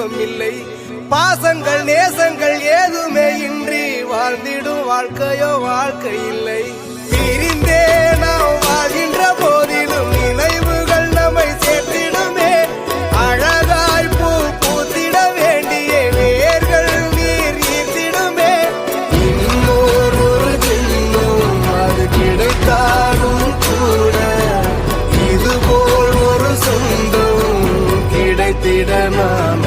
இன்பம் இல்லை. பாசங்கள் நேசங்கள் ஏதுமே இன்றி வாழ்ந்திடும் வாழ்க்கையோ வாழ்க்கை இல்லை. பிரிந்தே நாம் வாழ்கின்ற போதிலும் நினைவுகள் நம்மை சேர்த்திடுமே. அழகாய் பூ பூத்திட வேண்டிய வேர்கள் நீர் ஈர்த்திடுமே. இன்னொரு ஜென்மம் அது கிடைத்தாலும் கூட இதுபோல் ஒரு சொந்தம் கிடைத்திட நாம்